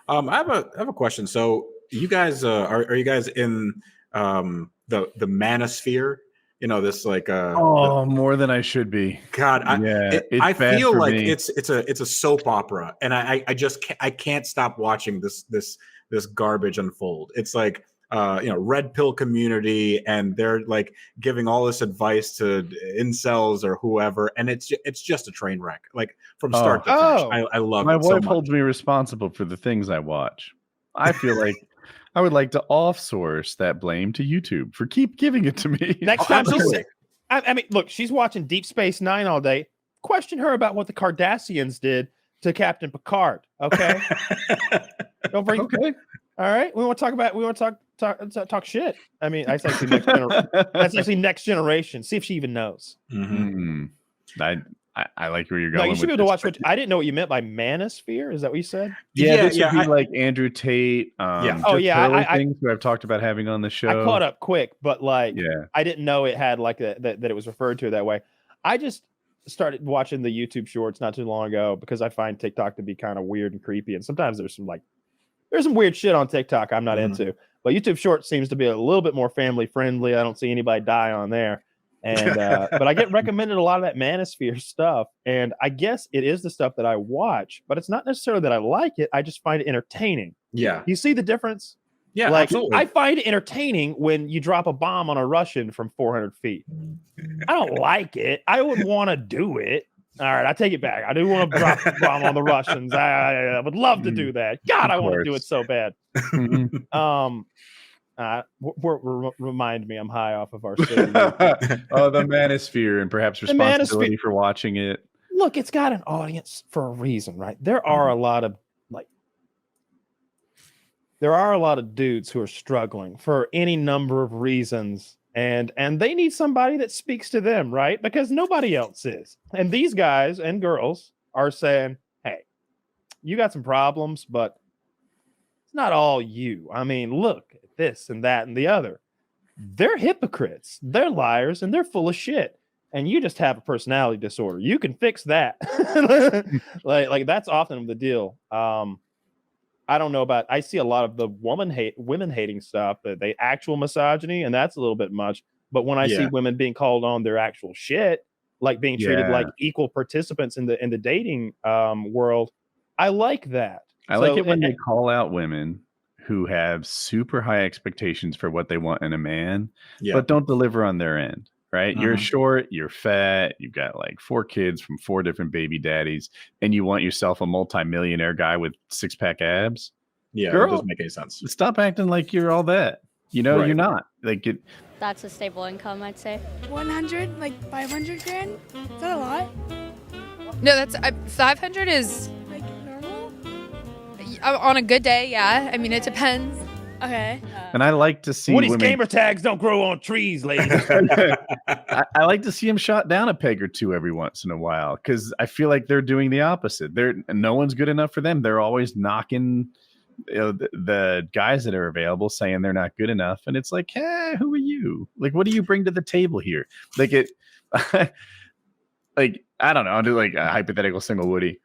I have a question. So you guys are you guys in the manosphere? You know, this like more than I should be. God, I bad feel for like me. it's a soap opera, and I just can't stop watching this garbage unfold. It's like Red Pill community, and they're like giving all this advice to incels or whoever, and it's just a train wreck, like from start to finish. I love my it so wife much. holds me responsible for the things I watch. I feel like I would like to offsource that blame to YouTube for keep giving it to me. Next time I mean, look, she's watching Deep Space Nine all day. Question her about what the Cardassians did to Captain Picard. Okay. Don't bring. Okay. All right. We want to talk shit. I mean, that's actually next generation. See if she even knows. Mm-hmm. I like where you're going. No, you should be able to watch. I didn't know what you meant by manosphere. Is that what you said? Yeah, this would be like Andrew Tate. Things who I've talked about having on the show. I caught up quick, but I didn't know it had like that it was referred to that way. I just started watching the YouTube shorts not too long ago because I find TikTok to be kind of weird and creepy, and sometimes there's some weird shit on TikTok I'm not into. But YouTube shorts seems to be a little bit more family friendly. I don't see anybody die on there. And but I get recommended a lot of that manosphere stuff, and I guess it is the stuff that I watch, but it's not necessarily that I like it. I just find it entertaining. Yeah, you see the difference? Yeah, absolutely. I find it entertaining when you drop a bomb on a Russian from 400 feet. I don't like it. I would want to do it. All right, I take it back. I do want to drop a bomb on the Russians. I would love to do that. God, I want to do it so bad. Remind me, I'm high off of our city. The manosphere and perhaps responsibility for watching it. Look, it's got an audience for a reason, right? There are a lot of dudes who are struggling for any number of reasons, and they need somebody that speaks to them, right? Because nobody else is. And these guys and girls are saying, "Hey, you got some problems, but it's not all you. I mean, look at this and that and the other. They're hypocrites, they're liars, and they're full of shit. And you just have a personality disorder. You can fix that." like that's often the deal. I don't know about. I see a lot of the women hating stuff, the actual misogyny, and that's a little bit much. But when I see women being called on their actual shit, like being treated like equal participants in the dating world, I like that. I like it when they call out women who have super high expectations for what they want in a man, but don't deliver on their end. Right? You're short, you're fat, you've got like 4 kids from 4 different baby daddies, and you want yourself a multi-millionaire guy with 6-pack abs. Yeah, girl, it doesn't make any sense. Stop acting like you're all that. You're not. Like it. That's a stable income, I'd say. 100, like 500 grand? Is that a lot? No, that's 500 is like normal. On a good day. Yeah, I mean it depends. Okay. And I like to see Woody's gamer tags don't grow on trees, ladies. I like to see him shot down a peg or two every once in a while, because I feel like they're doing the opposite. No one's good enough for them. They're always knocking the guys that are available, saying they're not good enough. And it's like, hey, who are you? Like, what do you bring to the table here? Like like, I don't know. I'll do like a hypothetical single Woody.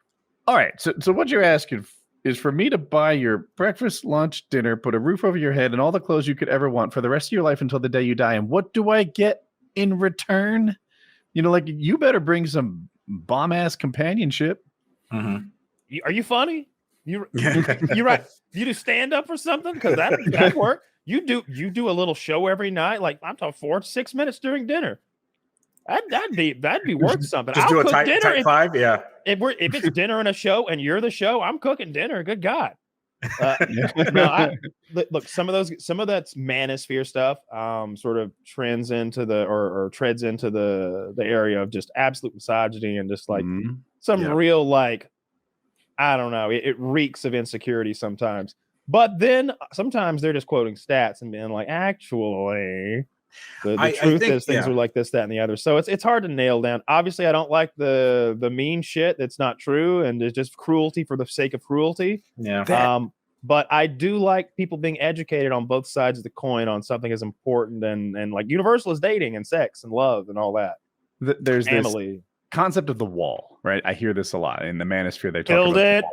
All right. So what you're asking is for me to buy your breakfast, lunch, dinner, put a roof over your head, and all the clothes you could ever want for the rest of your life until the day you die. And what do I get in return? Like, you better bring some bomb-ass companionship. Are you funny? You're right. You do stand-up or something? Because that'd work. You do a little show every night. Like, I'm talking 4 to 6 minutes during dinner. That'd be worth something. Just I'll do a cook dinner type 5, yeah. If it's dinner and a show and you're the show, I'm cooking dinner. Good God. Look, some of that manosphere stuff sort of trends into or treads into the area of just absolute misogyny and just like some real, like, I don't know, it reeks of insecurity sometimes. But then sometimes they're just quoting stats and being like, actually, the truth is things are like this, that, and the other. So it's hard to nail down. Obviously, I don't like the mean shit that's not true and it's just cruelty for the sake of cruelty. Yeah. But I do like people being educated on both sides of the coin on something as important and like universal as dating and sex and love and all that. There's family. This concept of the wall, right? I hear this a lot in the manosphere. They talk Build about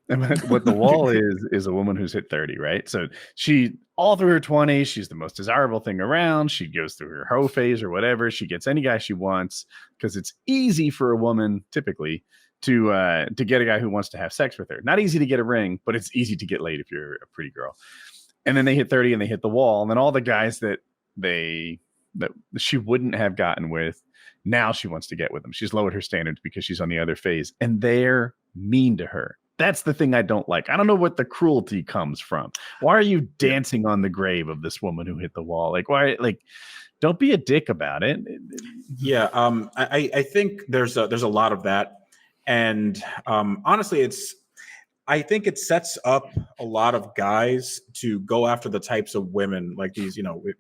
it. And what the wall is a woman who's hit 30, right? So she, all through her 20s, she's the most desirable thing around. She goes through her hoe phase or whatever. She gets any guy she wants because it's easy for a woman typically to get a guy who wants to have sex with her. Not easy to get a ring, but it's easy to get laid if you're a pretty girl. And then they hit 30 and they hit the wall. And then all the guys that she wouldn't have gotten with, now she wants to get with them. She's lowered her standards because she's on the other phase, and they're mean to her. That's the thing I don't like. I don't know what the cruelty comes from. Why are you dancing on the grave of this woman who hit the wall? Like, why? Like, don't be a dick about it. Yeah, I think there's a lot of that, and honestly, I think it sets up a lot of guys to go after the types of women like these. You know, if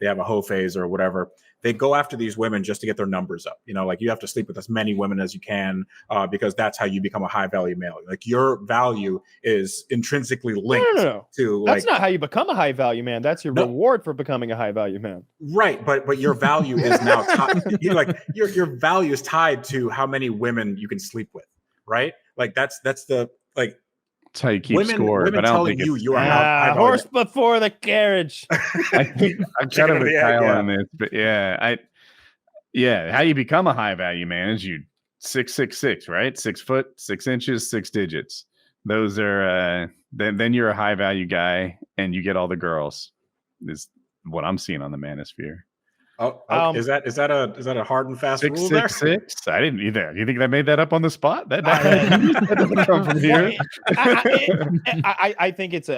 they have a hoe phase or whatever, they go after these women just to get their numbers up. You know, like you have to sleep with as many women as you can because that's how you become a high value male. Like your value is intrinsically linked to. That's not how you become a high value man. That's your reward for becoming a high value man. Right, but your value is now your value is tied to how many women you can sleep with. Right, like that's the like. That's how you keep score. Women but I don't telling think you are high horse before the carriage. I think I'm kind of with Kyle on this, but how you become a high value man is you 6'6", right? 6 foot, 6 inches, 6 digits. Those are then you're a high value guy and you get all the girls. Is what I'm seeing on the manosphere. Oh, is that a hard and fast rule there? 6'6". I didn't either. You think I made that up on the spot? That doesn't come from here. I think it's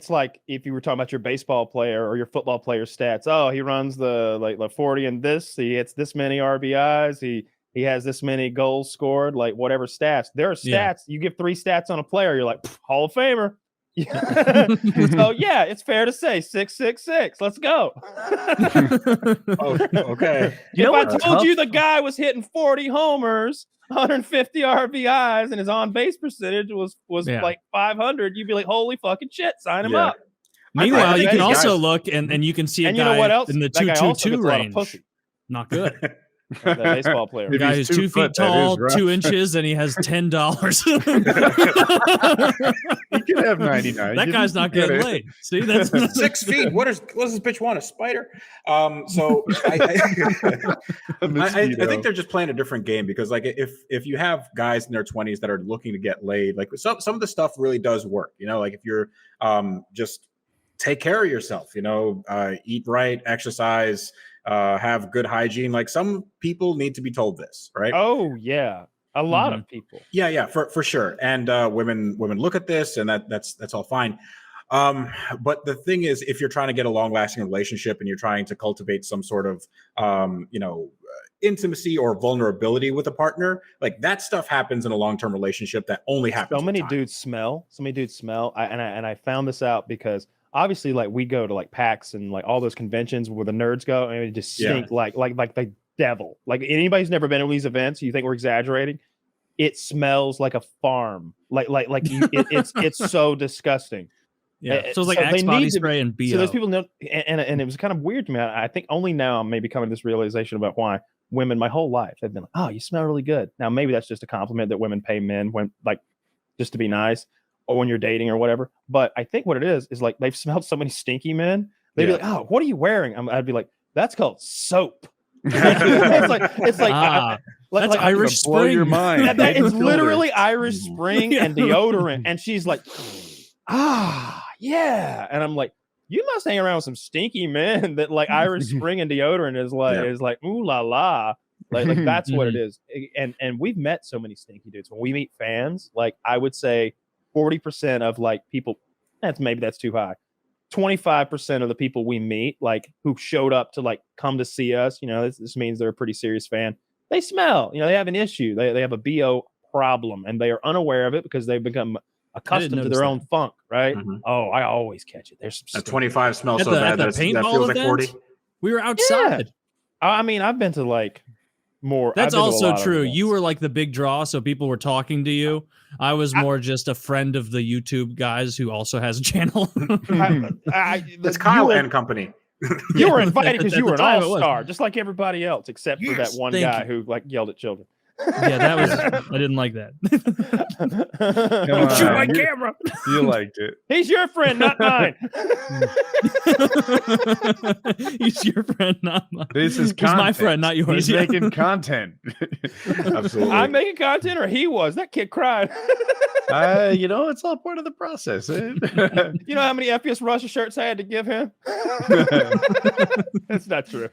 like if you were talking about your baseball player or your football player stats. Oh, he runs the 40 and this. He hits this many RBIs. He has this many goals scored. Like whatever stats. There are stats. Yeah. You give 3 stats on a player, you're like Hall of Famer. So yeah, it's fair to say 666. Let's go. Okay. If I told you the guy was hitting 40 homers, 150 RBIs, and his on base percentage was like 500, you'd be like, holy fucking shit, sign him up. Meanwhile, you can also look and you can see a guy, you know what else? In the 222 range. Not good. That baseball player. The guy who's 2 feet tall, 2 inches, and he has $10. He can have 99. That guy's not getting laid. See, that's 6 feet. What does this bitch want? A spider? So I think they're just playing a different game because, like, if you have guys in their 20s that are looking to get laid, like some of the stuff really does work. You know, like if you're just take care of yourself. You know, eat right, exercise. Have good hygiene. Like some people need to be told this, right? Oh yeah, a lot of people. Yeah, for sure. And women look at this, and that's all fine. But the thing is, if you're trying to get a long-lasting relationship and you're trying to cultivate some sort of intimacy or vulnerability with a partner, like that stuff happens in a long-term relationship that only happens. So many dudes smell. I found this out because. Obviously, like we go to like PAX and like all those conventions where the nerds go and it just stink like the devil. Like anybody's never been to these events, you think we're exaggerating? It smells like a farm. It's so disgusting. Yeah, so it's like Axe body spray and BO. So those people know, and it was kind of weird to me. I think only now I'm maybe coming to this realization about why women my whole life have been like, oh, you smell really good. Now maybe that's just a compliment that women pay men when like just to be nice. Or when you're dating or whatever. But I think what it is like they've smelled so many stinky men. They'd be like, oh, what are you wearing? I'd be like, that's called soap. It's like that's Irish Spring. Blow your mind. It's literally Irish Spring and deodorant. And she's like, yeah. And I'm like, you must hang around with some stinky men that like Irish Spring and deodorant is like ooh la la. Like that's what it is. And we've met so many stinky dudes. When we meet fans, like I would say 40% of like people, that's too high. 25% of the people we meet, like who showed up to like come to see us, you know, this means they're a pretty serious fan. They smell, you know, they have an issue. They have a BO problem and they are unaware of it because they've become accustomed to their own funk, right? Oh, I always catch it. There's some 25 smells so bad that feels like 40. We were outside. Yeah. I mean, I've been to like more. That's also true. You were like the big draw, so people were talking to you. I was more just a friend of the YouTube guys who also has a channel. That's Kyle and company. You were invited because you were an all-star, just like everybody else, except for that one guy who like yelled at children. Yeah, that was. I didn't like that. Don't shoot my camera. You liked it. He's your friend, not mine. He's your friend, not mine. This is He's my content. friend, not yours. He's Yeah. making content. Absolutely. I'm making content, or he was. That kid cried. It's all part of the process. You know how many FPS Russia shirts I had to give him? That's not true.